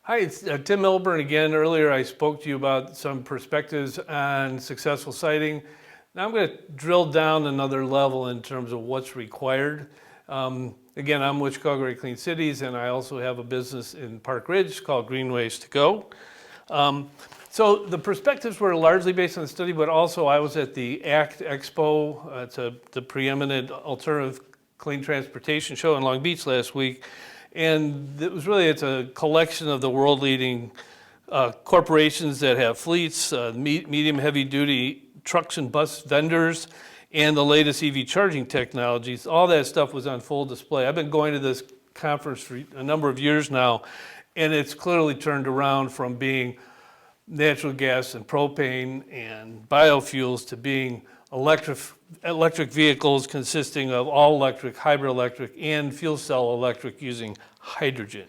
Hi, it's Tim Milburn again. Earlier I spoke to you about some perspectives on successful siting. Now I'm going to drill down another level in terms of what's required. Again, I'm with Chicago Area Clean Cities, and I also have a business in Park Ridge called Greenways to Go. So the perspectives were largely based on the study, but also I was at the ACT Expo. It's the preeminent alternative clean transportation show in Long Beach last week. And it's a collection of the world-leading corporations that have fleets, medium heavy-duty trucks and bus vendors, and the latest EV charging technologies. All that stuff was on full display. I've been going to this conference for a number of years now, and it's clearly turned around from being natural gas and propane and biofuels to being electric vehicles consisting of all electric, hybrid electric, and fuel cell electric using hydrogen.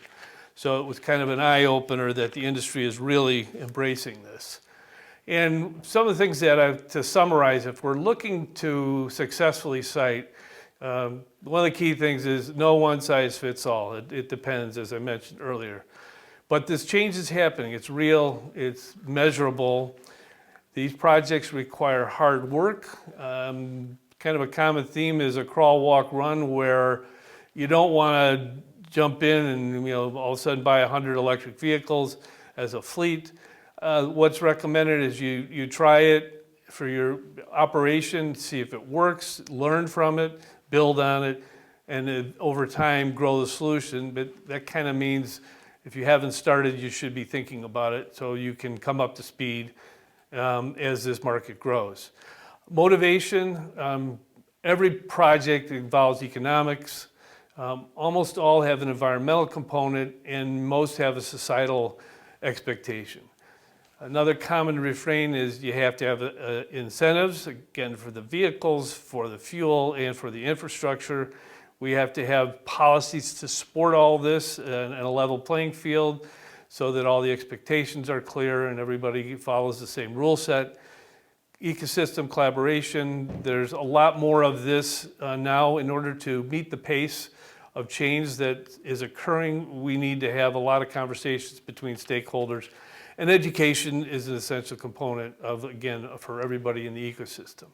So it was kind of an eye-opener that the industry is really embracing this. And some of the things to summarize, if we're looking to successfully site, one of the key things is no one size fits all. It depends, as I mentioned earlier. But this change is happening. It's real, it's measurable. These projects require hard work. Kind of a common theme is a crawl, walk, run, where you don't want to jump in and all of a sudden buy 100 electric vehicles as a fleet. What's recommended is you try it for your operation, see if it works, learn from it, build on it, and over time grow the solution. But that kind of means if you haven't started, you should be thinking about it so you can come up to speed as this market grows. Motivation, every project involves economics. Almost all have an environmental component, and most have a societal expectation. Another common refrain is you have to have incentives, again, for the vehicles, for the fuel, and for the infrastructure. We have to have policies to support all this and a level playing field, so that all the expectations are clear and everybody follows the same rule set. Ecosystem collaboration, there's a lot more of this now. In order to meet the pace of change that is occurring, we need to have a lot of conversations between stakeholders. And education is an essential component again, for everybody in the ecosystem.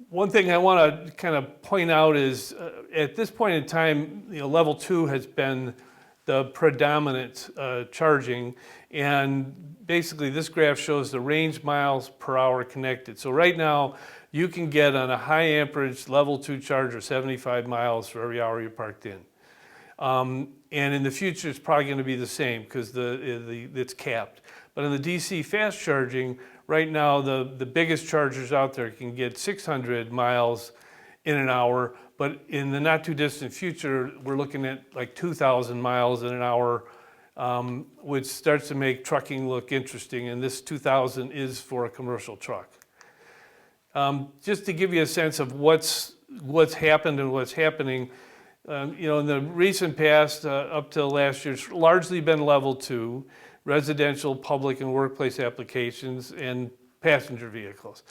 One thing I want to kind of point out is at this point in time, level 2 has been the predominant charging, and basically this graph shows the range miles per hour connected. So right now you can get on a high amperage level 2 charger 75 miles for every hour you're parked in. And in the future it's probably going to be the same because it's capped. But in the DC fast charging, right now the biggest chargers out there can get 600 miles in an hour. But in the not too distant future, we're looking at like 2,000 miles in an hour, which starts to make trucking look interesting. And this 2,000 is for a commercial truck. Just to give you a sense of what's happened and what's happening, in the recent past, up till last year, it's largely been level 2, residential, public, and workplace applications, and passenger vehicles.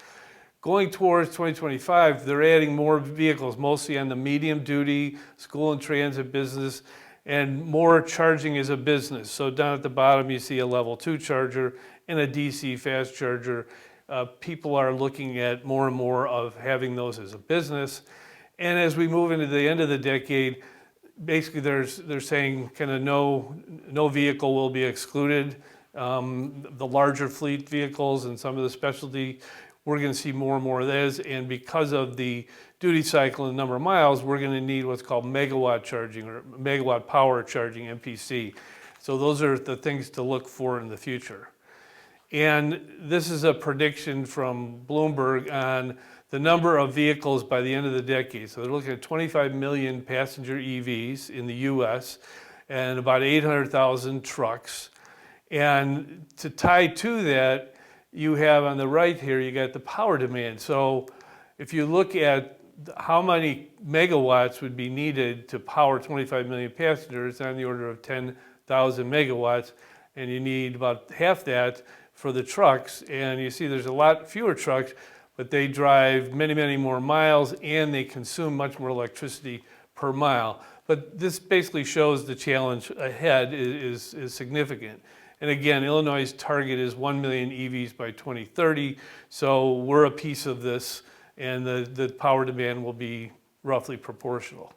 Going towards 2025, they're adding more vehicles, mostly on the medium duty, school and transit business, and more charging as a business. So down at the bottom, you see a level 2 charger and a DC fast charger. People are looking at more and more of having those as a business. And as we move into the end of the decade, basically they're saying kind of no vehicle will be excluded. The larger fleet vehicles and some of the specialty, we're going to see more and more of those, and because of the duty cycle and the number of miles, we're going to need what's called megawatt charging or megawatt power charging, MPC. So those are the things to look for in the future. And this is a prediction from Bloomberg on the number of vehicles by the end of the decade. So they're looking at 25 million passenger EVs in the US and about 800,000 trucks. And to tie to that, you have on the right here, you got the power demand. So if you look at how many megawatts would be needed to power 25 million passengers, on the order of 10,000 megawatts, and you need about half that for the trucks. And you see there's a lot fewer trucks, but they drive many, many more miles, and they consume much more electricity per mile. But this basically shows the challenge ahead is significant. And again, Illinois' target is 1 million EVs by 2030, so we're a piece of this, and the power demand will be roughly proportional.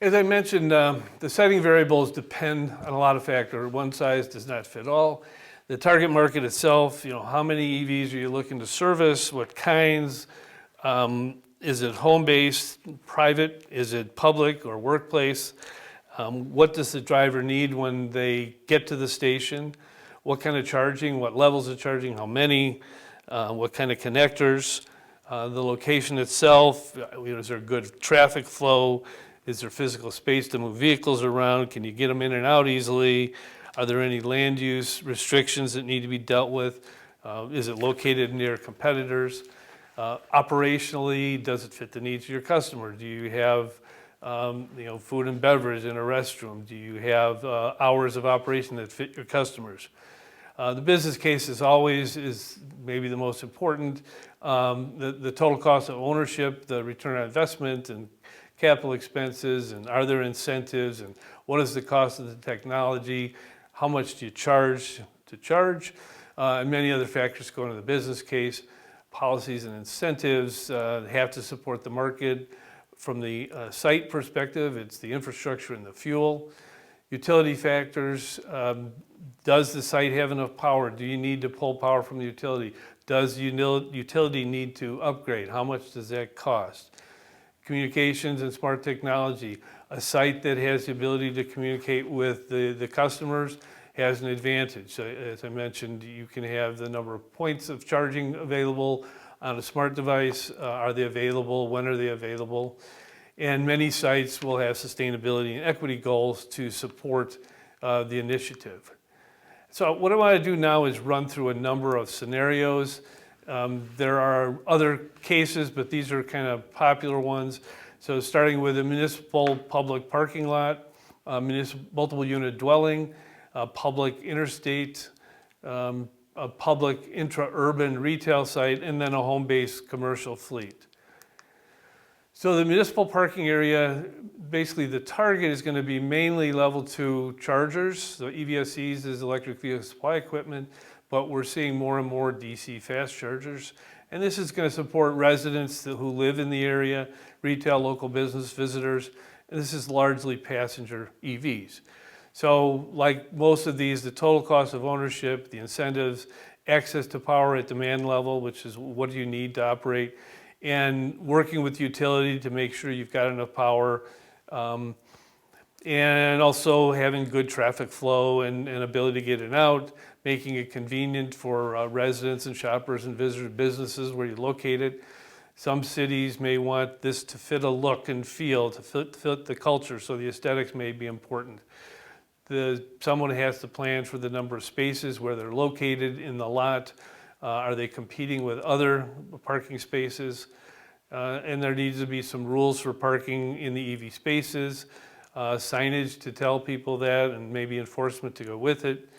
As I mentioned, the siting variables depend on a lot of factors. One size does not fit all. The target market itself, how many EVs are you looking to service, what kinds, is it home-based, private, is it public or workplace? What does the driver need when they get to the station? What kind of charging, what levels of charging, how many, what kind of connectors? The location itself, is there good traffic flow? Is there physical space to move vehicles around? Can you get them in and out easily? Are there any land use restrictions that need to be dealt with? Is it located near competitors? Operationally, does it fit the needs of your customer? Do you have food and beverage in a restroom? Do you have hours of operation that fit your customers? The business case is maybe the most important. The total cost of ownership, the return on investment, and capital expenses, and are there incentives, and what is the cost of the technology? How much do you charge to charge? And many other factors go into the business case. Policies and incentives have to support the market. From the site perspective, it's the infrastructure and the fuel. Utility factors, does the site have enough power? Do you need to pull power from the utility? Does the utility need to upgrade? How much does that cost? Communications and smart technology. A site that has the ability to communicate with the customers has an advantage. So, as I mentioned, you can have the number of points of charging available on a smart device. Are they available? When are they available? And many sites will have sustainability and equity goals to support the initiative. So what I want to do now is run through a number of scenarios. There are other cases, but these are kind of popular ones. So starting with a municipal public parking lot, multiple unit dwelling, a public interstate, a public intra-urban retail site, and then a home-based commercial fleet. So the municipal parking area, basically the target is going to be mainly level 2 chargers. So EVSEs is electric vehicle supply equipment, but we're seeing more and more DC fast chargers. And this is going to support residents who live in the area, retail, local business, visitors, and this is largely passenger EVs. So like most of these, the total cost of ownership, the incentives, access to power at demand level, which is what do you need to operate, and working with utility to make sure you've got enough power, and also having good traffic flow and ability to get in and out, making it convenient for residents and shoppers and visitors, businesses where you're located. Some cities may want this to fit a look and feel, to fit the culture, so the aesthetics may be important. Someone has to plan for the number of spaces, where they're located in the lot. Are they competing with other parking spaces? And there needs to be some rules for parking in the EV spaces, signage to tell people that, and maybe enforcement to go with it.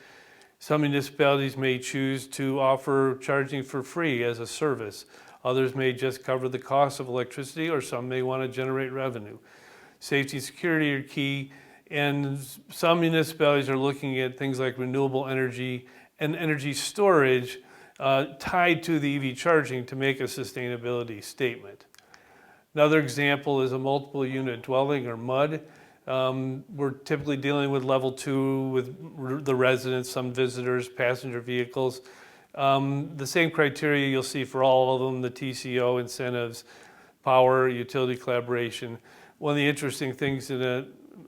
Some municipalities may choose to offer charging for free as a service. Others may just cover the cost of electricity, or some may want to generate revenue. Safety and security are key, and some municipalities are looking at things like renewable energy and energy storage tied to the EV charging to make a sustainability statement. Another example is a multiple unit dwelling, or MUD. We're typically dealing with level 2 with the residents, some visitors, passenger vehicles. The same criteria you'll see for all of them, the TCO, incentives, power, utility collaboration. One of the interesting things in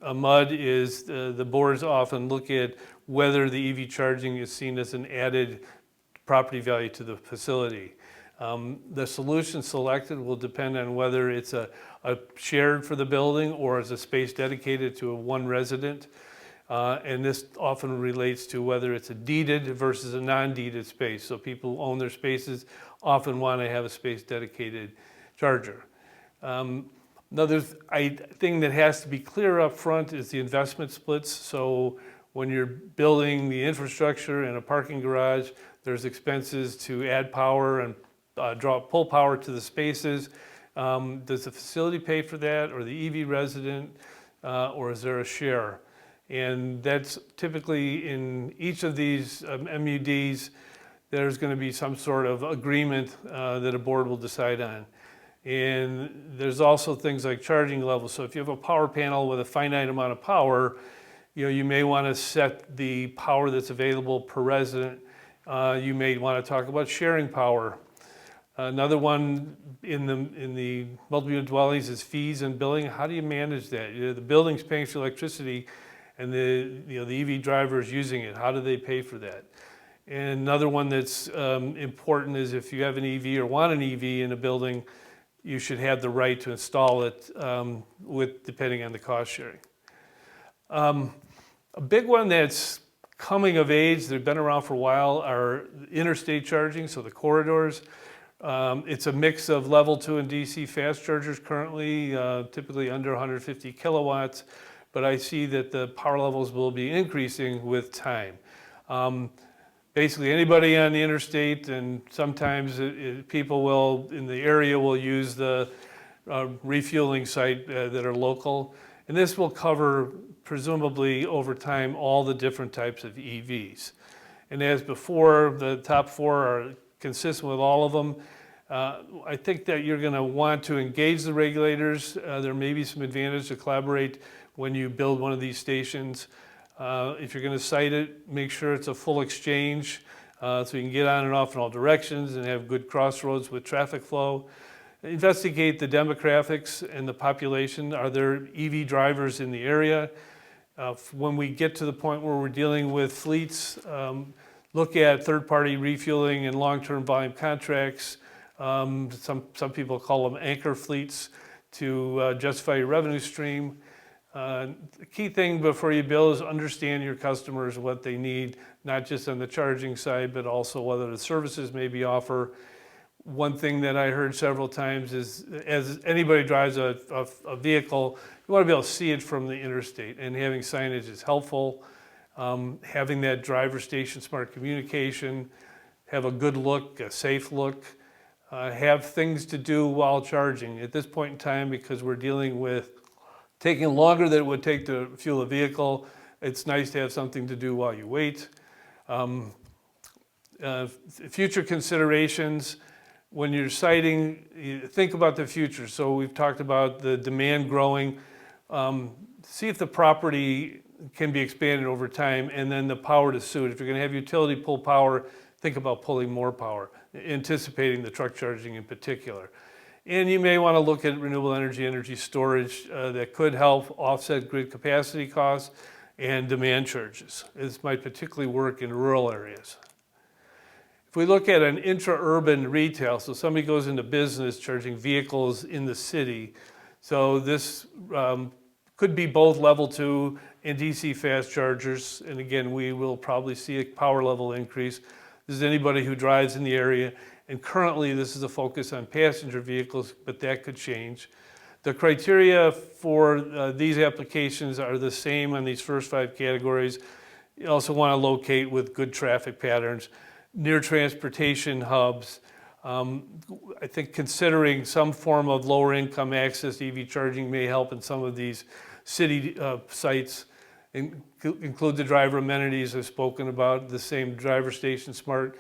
a MUD is the boards often look at whether the EV charging is seen as an added property value to the facility. The solution selected will depend on whether it's a shared for the building or is a space dedicated to one resident. And this often relates to whether it's a deeded versus a non-deeded space. So people who own their spaces often want to have a space dedicated charger. Another thing that has to be clear up front is the investment splits. So when you're building the infrastructure in a parking garage, there's expenses to add power and pull power to the spaces. Does the facility pay for that, or the EV resident? or is there a share? And that's typically in each of these MUDs, there's going to be some sort of agreement that a board will decide on. And there's also things like charging levels. So if you have a power panel with a finite amount of power, you may want to set the power that's available per resident. You may want to talk about sharing power. Another one in the multi-unit dwellings is fees and billing. How do you manage that? The building's paying for electricity, and the EV driver is using it. How do they pay for that? And another one that's important is if you have an EV or want an EV in a building, you should have the right to install it depending on the cost sharing. A big one that's coming of age, they've been around for a while, are interstate charging, so the corridors. It's a mix of level 2 and DC fast chargers currently, typically under 150 kilowatts, but I see that the power levels will be increasing with time. Basically anybody on the interstate, and sometimes people in the area will use the refueling site that are local. And this will cover, presumably over time, all the different types of EVs. And as before, the top 4 are consistent with all of them. I think that you're going to want to engage the regulators. There may be some advantage to collaborate when you build one of these stations. If you're going to site it, make sure it's a full exchange so you can get on and off in all directions and have good crossroads with traffic flow. Investigate the demographics and the population. Are there EV drivers in the area? When we get to the point where we're dealing with fleets, look at third-party refueling and long-term volume contracts. Some people call them anchor fleets to justify your revenue stream. The key thing before you build is understand your customers, what they need, not just on the charging side, but also whether the services may be offered. One thing that I heard several times is, as anybody drives a vehicle, you want to be able to see it from the interstate, and having signage is helpful. Having that driver station smart communication, have a good look, a safe look, have things to do while charging. At this point in time, because we're dealing with taking longer than it would take to fuel a vehicle, it's nice to have something to do while you wait. Future considerations, when you're siting, you think about the future. So we've talked about the demand growing. See if the property can be expanded over time, and then the power to suit. If you're going to have utility pull power, think about pulling more power, anticipating the truck charging in particular. And you may want to look at renewable energy storage that could help offset grid capacity costs and demand charges. This might particularly work in rural areas. If we look at an intra-urban retail, so somebody goes into business charging vehicles in the city, so this could be both level 2 and DC fast chargers. And again, we will probably see a power level increase. This is anybody who drives in the area. And currently, this is a focus on passenger vehicles, but that could change. The criteria for these applications are the same on these first 5 categories. You also want to locate with good traffic patterns, near transportation hubs. I think considering some form of lower income access to EV charging may help in some of these city sites. Include the driver amenities I've spoken about, the same driver station smart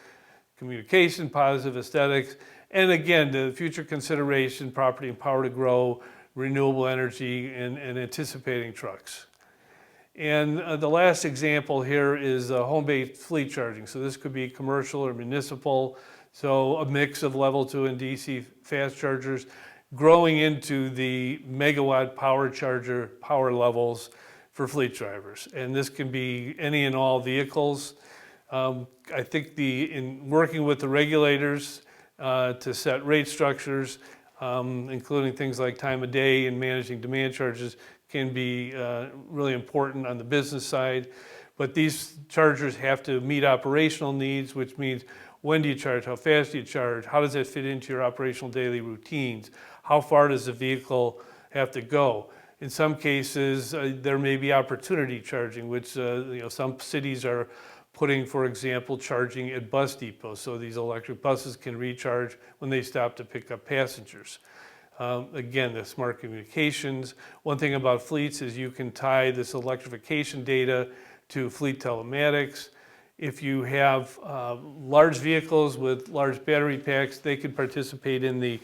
communication, positive aesthetics, and again, the future consideration, property and power to grow, renewable energy, and anticipating trucks. And the last example here is home-based fleet charging. So this could be commercial or municipal, so a mix of level 2 and DC fast chargers, growing into the megawatt power charger power levels for fleet drivers. And this can be any and all vehicles. I think in working with the regulators to set rate structures, including things like time of day and managing demand charges, can be really important on the business side. But these chargers have to meet operational needs, which means when do you charge, how fast do you charge, how does that fit into your operational daily routines, how far does the vehicle have to go. In some cases, there may be opportunity charging, which some cities are putting, for example, charging at bus depots, so these electric buses can recharge when they stop to pick up passengers. Again, the smart communications. One thing about fleets is you can tie this electrification data to fleet telematics. If you have large vehicles with large battery packs, they can participate in the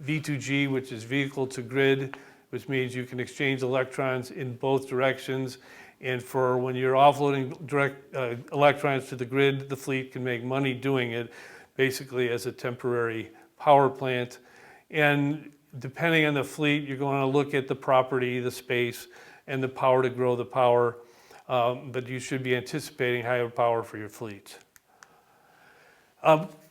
V2G, which is vehicle to grid, which means you can exchange electrons in both directions. And for when you're offloading direct electrons to the grid, the fleet can make money doing it, basically as a temporary power plant. And depending on the fleet, you're going to look at the property, the space, and the power to grow the power. But you should be anticipating higher power for your fleet.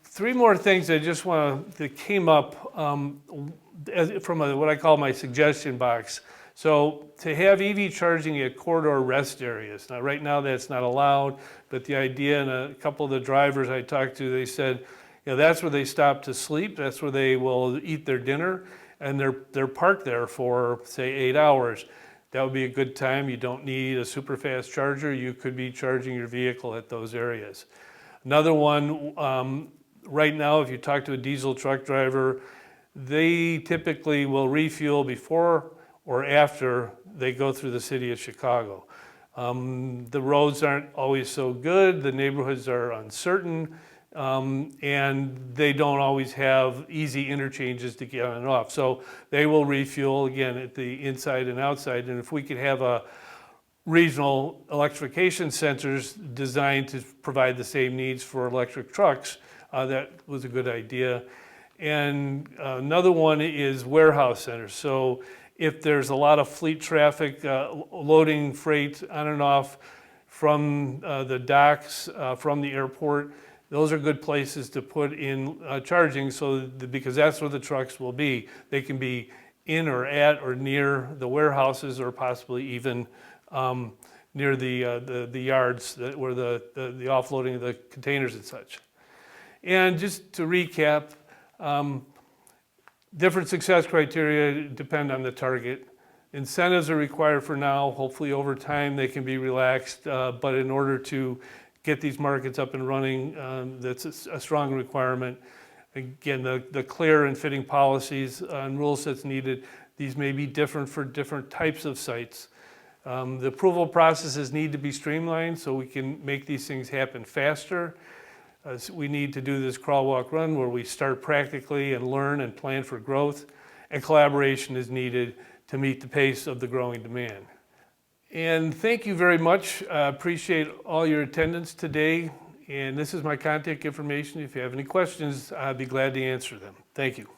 Three more things that came up from what I call my suggestion box. So to have EV charging at corridor rest areas. Now right now that's not allowed, but the idea, and a couple of the drivers I talked to, they said, that's where they stop to sleep, that's where they will eat their dinner, and they're parked there for, say, 8 hours. That would be a good time. You don't need a super fast charger. You could be charging your vehicle at those areas. Another one, right now, if you talk to a diesel truck driver, they typically will refuel before or after they go through the city of Chicago. The roads aren't always so good, the neighborhoods are uncertain, and they don't always have easy interchanges to get on and off. So they will refuel, again, at the inside and outside, and if we could have a regional electrification centers designed to provide the same needs for electric trucks, that was a good idea. And another one is warehouse centers. So if there's a lot of fleet traffic loading freight on and off from the docks, from the airport, those are good places to put in charging, because that's where the trucks will be. They can be in or at or near the warehouses, or possibly even near the yards where the offloading of the containers and such. And just to recap, different success criteria depend on the target. Incentives are required for now. Hopefully over time they can be relaxed, but in order to get these markets up and running, that's a strong requirement. Again, the clear and fitting policies and rule sets needed. These may be different for different types of sites. The approval processes need to be streamlined so we can make these things happen faster. We need to do this crawl, walk, run where we start practically and learn and plan for growth, and collaboration is needed to meet the pace of the growing demand. And thank you very much. I appreciate all your attendance today. And this is my contact information. If you have any questions, I'd be glad to answer them. Thank you.